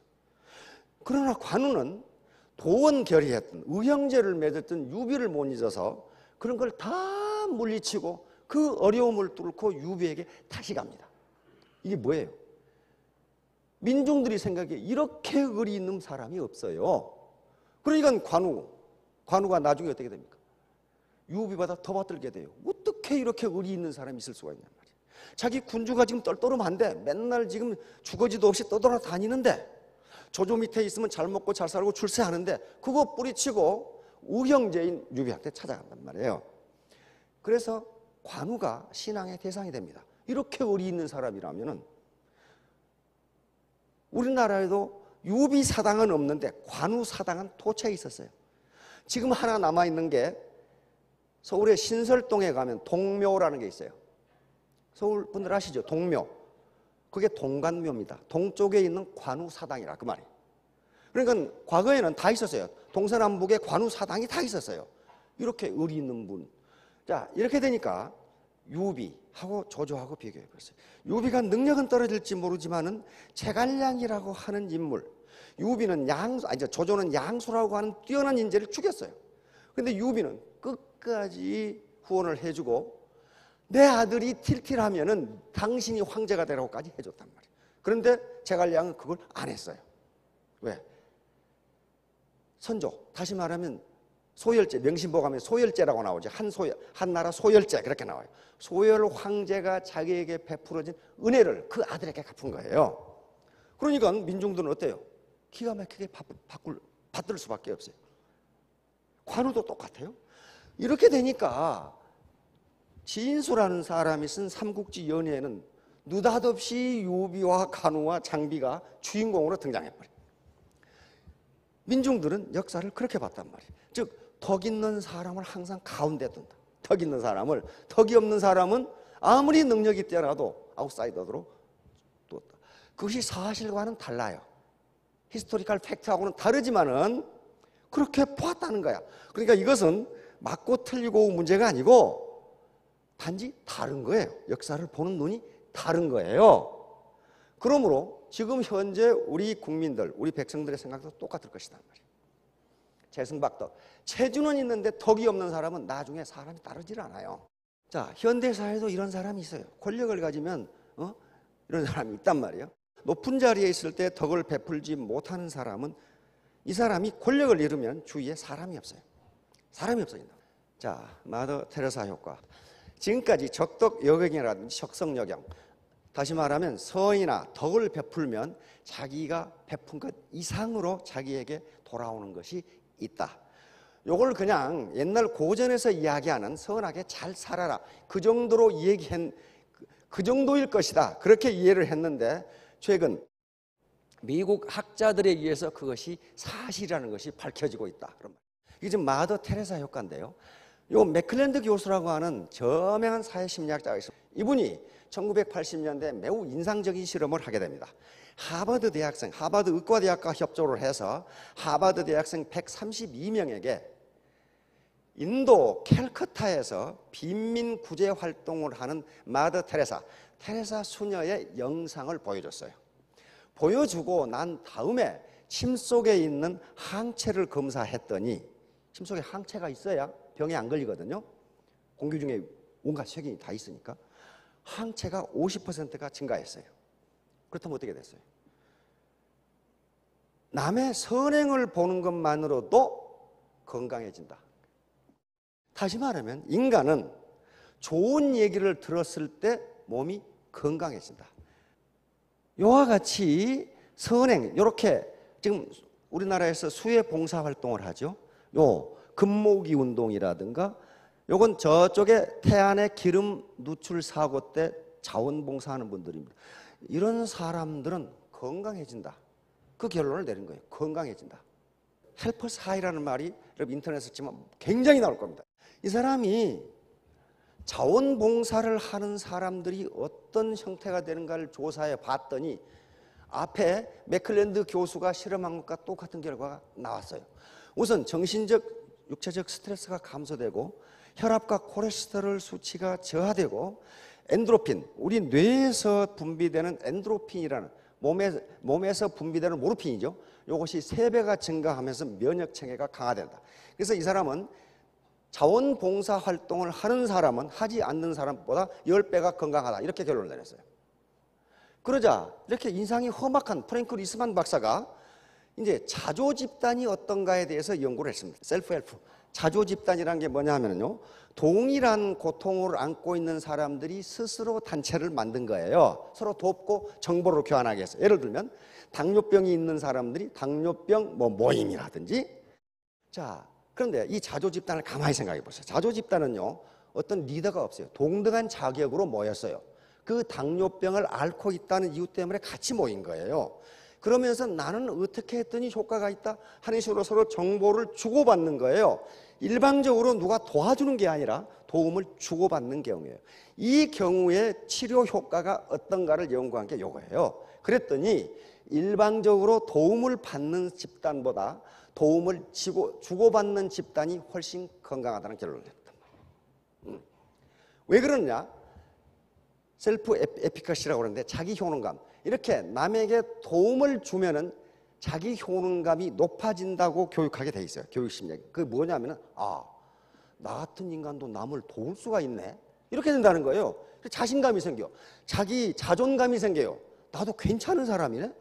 그러나 관우는 도원결의했던 의형제를 맺었던 유비를 못 잊어서 그런 걸 다 물리치고 그 어려움을 뚫고 유비에게 다시 갑니다. 이게 뭐예요? 민중들이 생각해 이렇게 의리 있는 사람이 없어요. 그러니까 관우가 나중에 어떻게 됩니까? 유비보다 더 받들게 돼요. 어떻게 이렇게 의리 있는 사람이 있을 수가 있냔 말이에요. 자기 군주가 지금 떨떠름한데 맨날 지금 주거지도 없이 떠돌아다니는데 조조 밑에 있으면 잘 먹고 잘 살고 출세하는데 그거 뿌리치고 우형제인 유비한테 찾아간단 말이에요. 그래서 관우가 신앙의 대상이 됩니다. 이렇게 의리 있는 사람이라면은 우리나라에도 유비 사당은 없는데 관우 사당은 도처에 있었어요. 지금 하나 남아있는 게 서울의 신설동에 가면 동묘라는 게 있어요. 서울 분들 아시죠? 동묘. 그게 동관묘입니다. 동쪽에 있는 관우 사당이라 그 말이에요. 그러니까 과거에는 다 있었어요. 동서남북에 관우 사당이 다 있었어요. 이렇게 의리 있는 분. 자, 이렇게 되니까 유비하고 조조하고 비교해 봤어요. 유비가 능력은 떨어질지 모르지만은 제갈량이라고 하는 인물, 유비는 조조는 양수라고 하는 뛰어난 인재를 죽였어요. 근데 유비는 끝까지 후원을 해주고 내 아들이 틸틸하면은 당신이 황제가 되라고까지 해줬단 말이에요. 그런데 제갈량은 그걸 안 했어요. 왜? 선조, 다시 말하면 소열제, 명심보감에 소열제라고 나오죠. 한나라 소열제 그렇게 나와요. 소열 황제가 자기에게 베풀어진 은혜를 그 아들에게 갚은 거예요. 그러니까 민중들은 어때요? 기가 막히게 받들 수밖에 없어요. 관우도 똑같아요. 이렇게 되니까 진수라는 사람이 쓴 삼국지 연의에는 느닷없이 유비와 관우와 장비가 주인공으로 등장해버려요. 민중들은 역사를 그렇게 봤단 말이에요. 즉 덕 있는 사람을 항상 가운데 둔다. 덕 있는 사람을, 덕이 없는 사람은 아무리 능력이 뛰어나도 아웃사이더로 뒀다. 그것이 사실과는 달라요. 히스토리컬 팩트하고는 다르지만은 그렇게 보았다는 거야. 그러니까 이것은 맞고 틀리고 문제가 아니고 단지 다른 거예요. 역사를 보는 눈이 다른 거예요. 그러므로 지금 현재 우리 국민들, 우리 백성들의 생각도 똑같을 것이다 말이에요. 재승박덕. 체주는 있는데 덕이 없는 사람은 나중에 사람이 따르질 않아요. 자, 현대사회도 이런 사람이 있어요. 권력을 가지면 이런 사람이 있단 말이에요. 높은 자리에 있을 때 덕을 베풀지 못하는 사람은 이 사람이 권력을 잃으면 주위에 사람이 없어요. 사람이 없어진다. 자, 마더 테레사 효과. 지금까지 적덕 여경이라든지 적성 여경, 다시 말하면 선이나 덕을 베풀면 자기가 베푼 것 이상으로 자기에게 돌아오는 것이 있다. 요걸 그냥 옛날 고전에서 이야기하는 선하게 잘 살아라, 그 정도로 그 정도일 것이다, 그렇게 이해를 했는데 최근 미국 학자들에 의해서 그것이 사실이라는 것이 밝혀지고 있다. 이게 지금 마더 테레사 효과인데요. 요 맥클랜드 교수라고 하는 저명한 사회심리학자가 있습니다. 이분이 1980년대에 매우 인상적인 실험을 하게 됩니다. 하버드 대학생, 하버드 의과대학과 협조를 해서 하버드 대학생 132명에게 인도 캘커타에서 빈민 구제 활동을 하는 마더 테레사 수녀의 영상을 보여줬어요. 보여주고 난 다음에 침 속에 있는 항체를 검사했더니, 침 속에 항체가 있어야 병에 안 걸리거든요. 공기 중에 온갖 세균이 다 있으니까. 항체가 50%가 증가했어요. 그렇다면 어떻게 됐어요? 남의 선행을 보는 것만으로도 건강해진다. 다시 말하면 인간은 좋은 얘기를 들었을 때 몸이 건강해진다. 이와 같이 선행, 이렇게 지금 우리나라에서 수해 봉사 활동을 하죠. 요 금모기 운동이라든가, 요건 저쪽에 태안의 기름 누출 사고 때 자원봉사하는 분들입니다. 이런 사람들은 건강해진다. 그 결론을 내린 거예요. 건강해진다. 헬퍼스 하이라는 말이 여러분 인터넷에 치면 굉장히 나올 겁니다. 이 사람이 자원봉사를 하는 사람들이 어떤 형태가 되는가를 조사해 봤더니 앞에 맥클랜드 교수가 실험한 것과 똑같은 결과가 나왔어요. 우선 정신적, 육체적 스트레스가 감소되고 혈압과 콜레스테롤 수치가 저하되고 엔도르핀, 우리 뇌에서 분비되는 엔도르핀이라는 몸에서 분비되는 모르핀이죠. 이것이 3배가 증가하면서 면역 체계가 강화된다. 그래서 이 사람은 자원봉사 활동을 하는 사람은 하지 않는 사람보다 10배가 건강하다, 이렇게 결론을 내렸어요. 그러자 이렇게 인상이 험악한 프랭크 리스만 박사가 이제 자조 집단이 어떤가에 대해서 연구를 했습니다. 셀프 헬프. 자조 집단이라는 게 뭐냐 하면요, 동일한 고통을 안고 있는 사람들이 스스로 단체를 만든 거예요. 서로 돕고 정보를 교환하기 위해서. 예를 들면 당뇨병이 있는 사람들이 당뇨병 모임이라든지. 자, 그런데 이 자조 집단을 가만히 생각해 보세요. 자조 집단은요, 어떤 리더가 없어요. 동등한 자격으로 모였어요. 그 당뇨병을 앓고 있다는 이유 때문에 같이 모인 거예요. 그러면서 나는 어떻게 했더니 효과가 있다 하는 식으로 서로 정보를 주고받는 거예요. 일방적으로 누가 도와주는 게 아니라 도움을 주고받는 경우예요. 이 경우에 치료 효과가 어떤가를 연구한 게 이거예요. 그랬더니 일방적으로 도움을 받는 집단보다 도움을 주고받는 집단이 훨씬 건강하다는 결론을 냈다. 왜 그러냐? 셀프 에피커시라고 그러는데 자기 효능감. 이렇게 남에게 도움을 주면은 자기 효능감이 높아진다고 교육하게 돼 있어요. 교육심리학이. 그게 뭐냐면은, 나 같은 인간도 남을 도울 수가 있네, 이렇게 된다는 거예요. 자신감이 생겨. 자기 자존감이 생겨요. 나도 괜찮은 사람이네,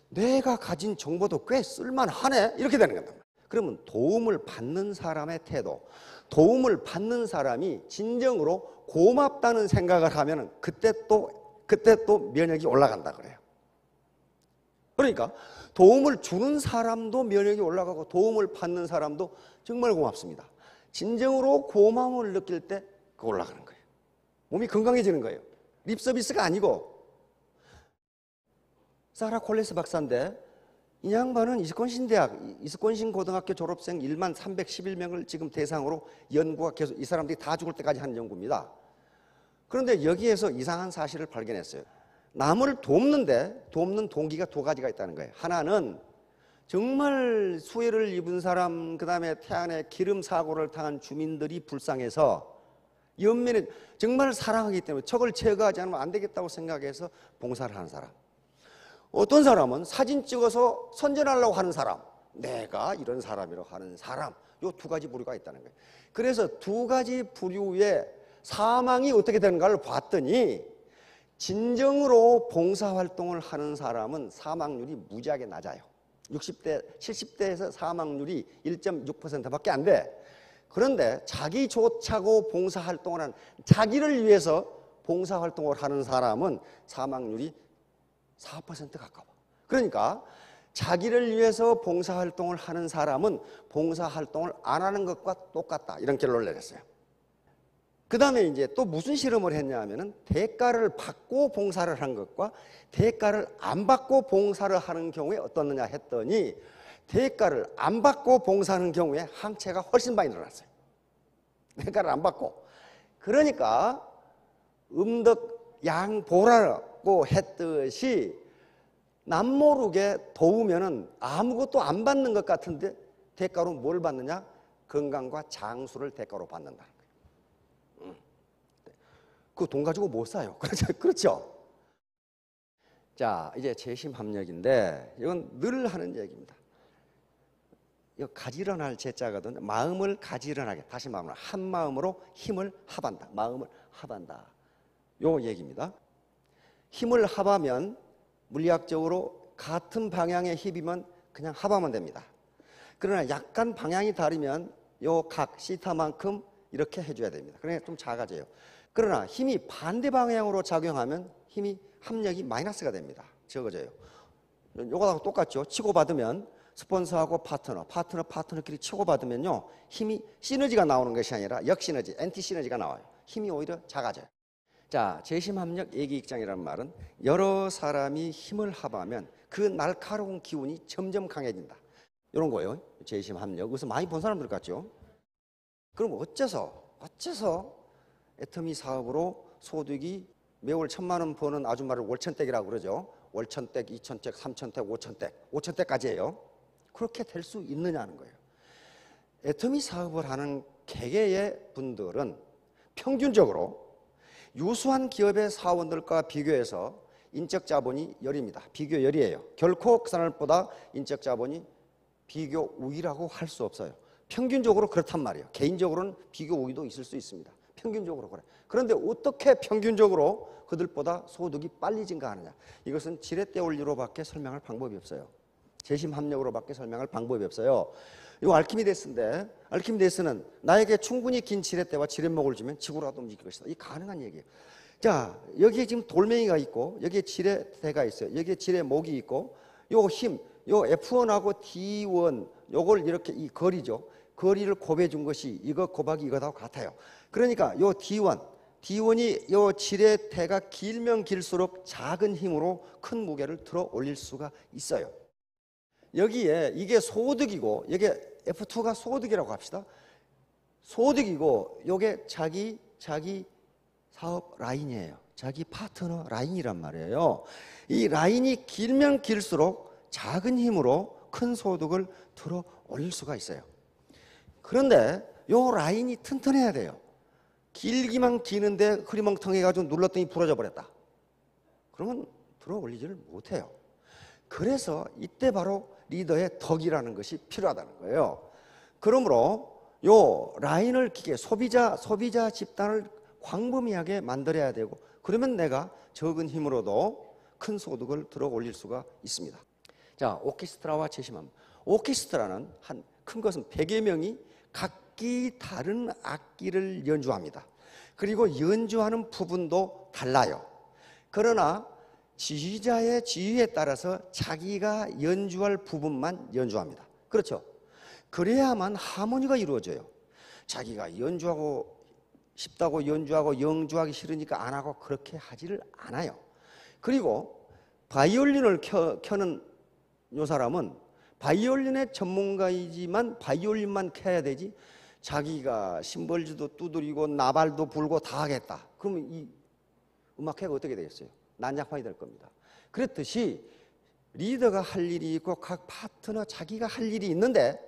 내가 가진 정보도 꽤 쓸만하네, 이렇게 되는 겁니다. 그러면 도움을 받는 사람의 태도, 도움을 받는 사람이 진정으로 고맙다는 생각을 하면은 그때 또 면역이 올라간다 그래요. 그러니까 도움을 주는 사람도 면역이 올라가고 도움을 받는 사람도 정말 고맙습니다. 진정으로 고마움을 느낄 때 그 올라가는 거예요. 몸이 건강해지는 거예요. 립서비스가 아니고. 사라 콜레스 박사인데 이 양반은 이스콘신 고등학교 졸업생 1만 311명을 지금 대상으로 연구가 계속, 이 사람들이 다 죽을 때까지 한 연구입니다. 그런데 여기에서 이상한 사실을 발견했어요. 남을 돕는 동기가 2가지가 있다는 거예요. 하나는 정말 수해를 입은 사람, 그 다음에 태안에 기름 사고를 당한 주민들이 불쌍해서 연민에 정말 사랑하기 때문에 적을 제거하지 않으면 안 되겠다고 생각해서 봉사를 하는 사람. 어떤 사람은 사진 찍어서 선전하려고 하는 사람, 내가 이런 사람이라고 하는 사람. 이 2가지 부류가 있다는 거예요. 그래서 2가지 부류의 사망이 어떻게 되는가를 봤더니 진정으로 봉사활동을 하는 사람은 사망률이 무지하게 낮아요. 60대, 70대에서 사망률이 1.6%밖에 안 돼. 그런데 자기 좋자고 봉사활동을 하는, 자기를 위해서 봉사활동을 하는 사람은 사망률이 4% 가까워. 그러니까 자기를 위해서 봉사활동을 하는 사람은 봉사활동을 안 하는 것과 똑같다. 이런 결론을 내렸어요. 그 다음에 이제 또 무슨 실험을 했냐 하면은 대가를 받고 봉사를 한 것과 대가를 안 받고 봉사를 하는 경우에 어떻느냐 했더니 대가를 안 받고 봉사하는 경우에 항체가 훨씬 많이 늘어났어요. 대가를 안 받고. 그러니까 음덕양보라고 했듯이 남모르게 도우면은 아무것도 안 받는 것 같은데 대가로 뭘 받느냐? 건강과 장수를 대가로 받는다는 거예요. 그 돈 가지고 못 사요. 그렇죠? 자, 이제 재심합력인데 이건 늘 하는 얘기입니다. 이거 가지런할 제자거든요. 마음을 가지런하게, 다시 마음을 한 마음으로 힘을 합한다. 마음을 합한다. 요 얘기입니다. 힘을 합하면 물리학적으로 같은 방향의 힘이면 그냥 합하면 됩니다. 그러나 약간 방향이 다르면 요 각 시타만큼 이렇게 해줘야 됩니다. 그러니까 좀 작아져요. 그러나 힘이 반대 방향으로 작용하면 힘이 합력이 마이너스가 됩니다. 적어져요. 요거하고 똑같죠. 치고받으면 스폰서하고 파트너끼리 치고받으면요 힘이 시너지가 나오는 것이 아니라 역시너지, 엔티시너지가 나와요. 힘이 오히려 작아져요. 자, 재심합력 예기익장이라는 말은 여러 사람이 힘을 합하면 그 날카로운 기운이 점점 강해진다. 이런 거예요. 재심합력. 그래서 많이 본 사람들 같죠. 그럼 어째서 애터미 사업으로 소득이 매월 1,000만 원 버는 아줌마를 월천댁이라고 그러죠. 월천댁, 2천댁, 3천댁, 5천댁까지예요. 그렇게 될 수 있느냐는 거예요. 애터미 사업을 하는 개개의 분들은 평균적으로 유수한 기업의 사원들과 비교해서 인적 자본이 열입니다. 비교 열이에요. 결코 그 사람보다 인적 자본이 비교 우위라고 할 수 없어요. 평균적으로 그렇단 말이에요. 개인적으로는 비교 우위도 있을 수 있습니다. 평균적으로 그래. 그런데 어떻게 평균적으로 그들보다 소득이 빨리 증가하느냐? 이것은 지렛대 원리로밖에 설명할 방법이 없어요. 재심합력으로밖에 설명할 방법이 없어요. 이거 알키미데스인데, 알키미데스는 나에게 충분히 긴 지렛대와 지렛목을 주면 지구라도 움직일 것이다. 이 가능한 얘기예요. 자, 여기에 지금 돌멩이가 있고 여기에 지렛대가 있어요. 여기에 지렛목이 있고 요 힘, 요 F1하고 D1 요걸 이렇게 이 거리죠. 거리를 곱해 준 것이 이거 곱하기 이거하고 같아요. 그러니까 요 D1이 요 지렛대가 길면 길수록 작은 힘으로 큰 무게를 들어 올릴 수가 있어요. 여기에 이게 소득이고 이게 F2가 소득이라고 합시다. 소득이고 요게 자기 사업 라인이에요. 자기 파트너 라인이란 말이에요. 이 라인이 길면 길수록 작은 힘으로 큰 소득을 들어 올릴 수가 있어요. 그런데 요 라인이 튼튼해야 돼요. 길기만 기는데 흐리멍텅해가지고 눌렀더니 부러져 버렸다. 그러면 들어 올리지를 못해요. 그래서 이때 바로 리더의 덕이라는 것이 필요하다는 거예요. 그러므로 요 라인을 기계 소비자 집단을 광범위하게 만들어야 되고 그러면 내가 적은 힘으로도 큰 소득을 들어 올릴 수가 있습니다. 자, 오케스트라와 재심합니다. 오케스트라는 한 큰 것은 100여 명이 각기 다른 악기를 연주합니다. 그리고 연주하는 부분도 달라요. 그러나 지휘자의 지휘에 따라서 자기가 연주할 부분만 연주합니다. 그렇죠? 그래야만 하모니가 이루어져요. 자기가 연주하고 싶다고 연주하고 연주하기 싫으니까 안 하고 그렇게 하지를 않아요. 그리고 바이올린을 켜는 요 사람은 바이올린의 전문가이지만 바이올린만 켜야 되지 자기가 심벌즈도 두드리고 나발도 불고 다 하겠다. 그러면 이 음악회가 어떻게 되겠어요? 난장판이 될 겁니다. 그렇듯이 리더가 할 일이 있고 각 파트너 자기가 할 일이 있는데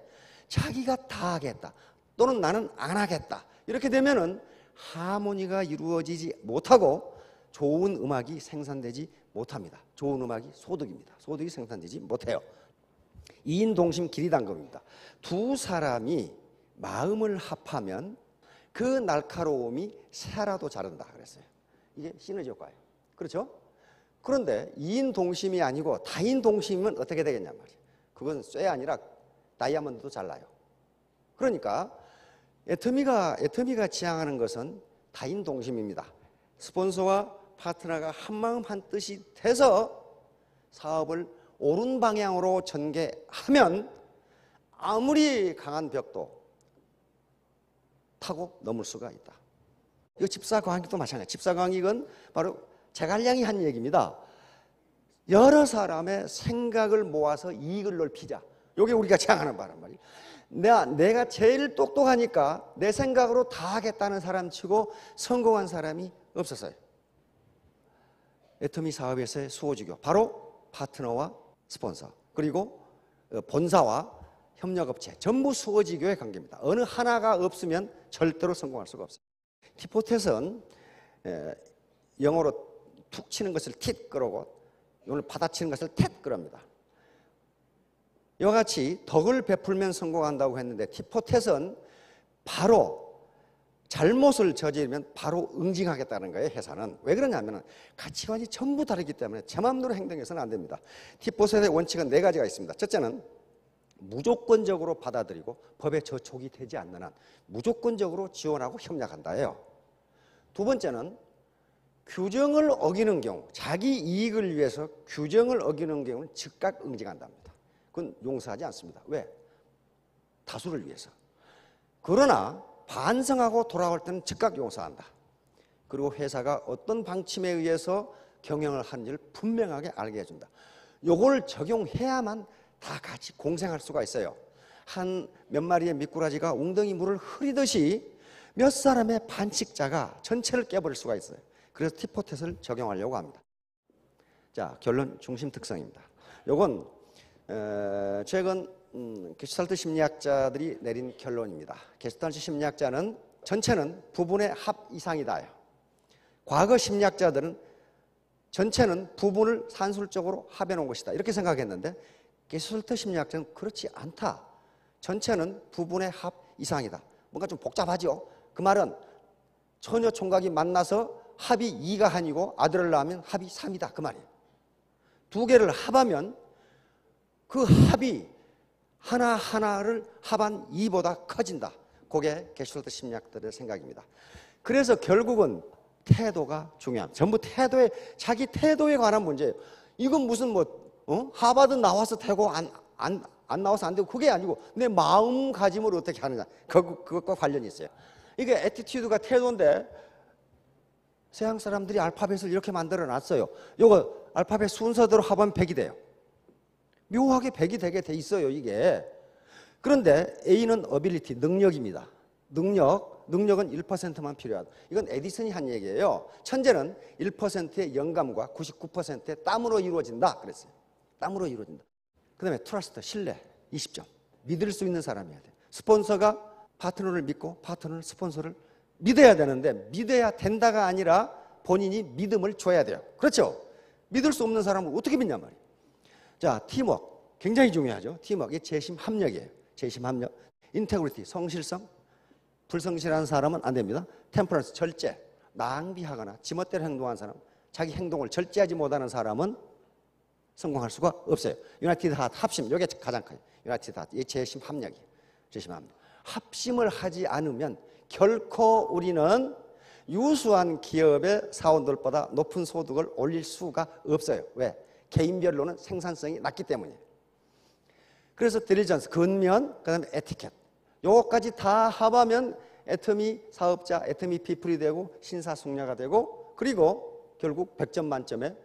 자기가 다 하겠다 또는 나는 안 하겠다 이렇게 되면은 하모니가 이루어지지 못하고 좋은 음악이 생산되지 못합니다. 좋은 음악이 소득입니다. 소득이 생산되지 못해요. 2인 동심 기리당금입니다. 두 사람이 마음을 합하면 그 날카로움이 새라도 자른다 그랬어요. 이게 시너지 효과예요. 그렇죠? 그런데 2인 동심이 아니고 다인 동심은 어떻게 되겠냔 말이에요. 그건 쇠 아니라 다이아몬드도 잘 나요. 그러니까 애터미가 지향하는 것은 다인 동심입니다. 스폰서와 파트너가 한마음 한뜻이 돼서 사업을 옳은 방향으로 전개하면 아무리 강한 벽도 타고 넘을 수가 있다. 이거 집사광익도 마찬가지예요. 집사광익은 바로 제갈량이 한 얘기입니다. 여러 사람의 생각을 모아서 이익을 넓히자. 이게 우리가 지향하는 바란 말이에요. 내가 제일 똑똑하니까 내 생각으로 다 하겠다는 사람 치고 성공한 사람이 없었어요. 애터미 사업에서의 수호지교, 바로 파트너와 스폰서, 그리고 본사와 협력업체, 전부 수호지교의 관계입니다. 어느 하나가 없으면 절대로 성공할 수가 없어요. 티포텟은 영어로 툭 치는 것을 tit 그러고 오늘 받아치는 것을 텟 그럽니다. 이와 같이 덕을 베풀면 성공한다고 했는데 티포텟은 바로 잘못을 저지르면 바로 응징하겠다는 거예요. 회사는. 왜 그러냐면 가치관이 전부 다르기 때문에 제 마음대로 행동해서는 안 됩니다. 티포텟의 원칙은 4가지가 있습니다. 첫째는 무조건적으로 받아들이고 법에 저촉이 되지 않는 한 무조건적으로 지원하고 협력한다예요. 두 번째는 규정을 어기는 경우, 자기 이익을 위해서 규정을 어기는 경우는 즉각 응징한답니다. 그건 용서하지 않습니다. 왜? 다수를 위해서. 그러나 반성하고 돌아올 때는 즉각 용서한다. 그리고 회사가 어떤 방침에 의해서 경영을 하는지를 분명하게 알게 해준다. 요걸 적용해야만 다 같이 공생할 수가 있어요. 한 몇 마리의 미꾸라지가 웅덩이 물을 흐리듯이 몇 사람의 반칙자가 전체를 깨버릴 수가 있어요. 그래서 티포텟을 적용하려고 합니다. 자, 결론 중심 특성입니다. 요건 최근 게슈탈트 심리학자들이 내린 결론입니다. 게슈탈트 심리학자는 전체는 부분의 합 이상이다. 과거 심리학자들은 전체는 부분을 산술적으로 합해 놓은 것이다. 이렇게 생각했는데 게슈탈트 심리학자는 그렇지 않다. 전체는 부분의 합 이상이다. 뭔가 좀 복잡하죠. 그 말은 처녀 총각이 만나서 합이 2가 아니고 아들을 낳으면 합이 3이다. 그 말이에요. 두 개를 합하면 그 합이 하나하나를 합한 2보다 커진다. 그게 게슈탈트 심리학들의 생각입니다. 그래서 결국은 태도가 중요합니다. 전부 자기 태도에 관한 문제예요. 이건 무슨 하버드 나와서 되고 안 나와서 안 되고 그게 아니고 내 마음가짐을 어떻게 하느냐. 그것과 관련이 있어요. 이게 애티튜드가 태도인데 서양 사람들이 알파벳을 이렇게 만들어 놨어요. 요거 알파벳 순서대로 합하면 100이 돼요. 묘하게 100이 되게 돼 있어요, 이게. 그런데 A는 ability, 능력입니다. 능력은 1%만 필요하다. 이건 에디슨이 한 얘기예요. 천재는 1%의 영감과 99%의 땀으로 이루어진다 그랬어요. 땀으로 이루어진다. 그 다음에 트러스트, 신뢰, 20점. 믿을 수 있는 사람이어야 돼. 스폰서가 파트너를 믿고 파트너는 스폰서를 믿어야 되는데 믿어야 된다가 아니라 본인이 믿음을 줘야 돼요. 그렇죠? 믿을 수 없는 사람을 어떻게 믿냔 말이에요. 자, 팀워크 굉장히 중요하죠. 팀워크의 재심 합력이에요. 재심 합력. 인테그리티, 성실성. 불성실한 사람은 안 됩니다. 템퍼런스, 절제. 낭비하거나 지멋대로 행동하는 사람, 자기 행동을 절제하지 못하는 사람은 성공할 수가 없어요. 유나이티드 하트, 합심. 이게 가장 커요. 유나이티드 하트, 이 재심 합력이에요. 재심 합력. 합심을 하지 않으면 결코 우리는 유수한 기업의 사원들보다 높은 소득을 올릴 수가 없어요. 왜? 개인별로는 생산성이 낮기 때문이에요. 그래서 딜리전스, 근면, 그 다음에 에티켓. 요거까지 다 합하면 애터미 사업자, 애터미 피플이 되고 신사숙녀가 되고 그리고 결국 100점 만점에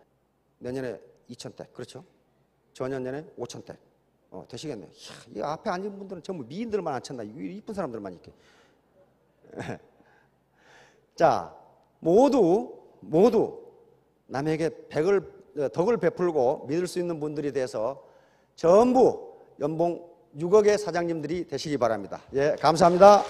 내년에 2000대, 그렇죠? 저년년에 5000대. 되시겠네요. 이 앞에 앉은 분들은 전부 미인들만 안 찬다. 이쁜 사람들만 이렇게. 자, 모두 남에게 덕을 베풀고 믿을 수 있는 분들이 돼서 전부 연봉 6억의 사장님들이 되시기 바랍니다. 예, 감사합니다.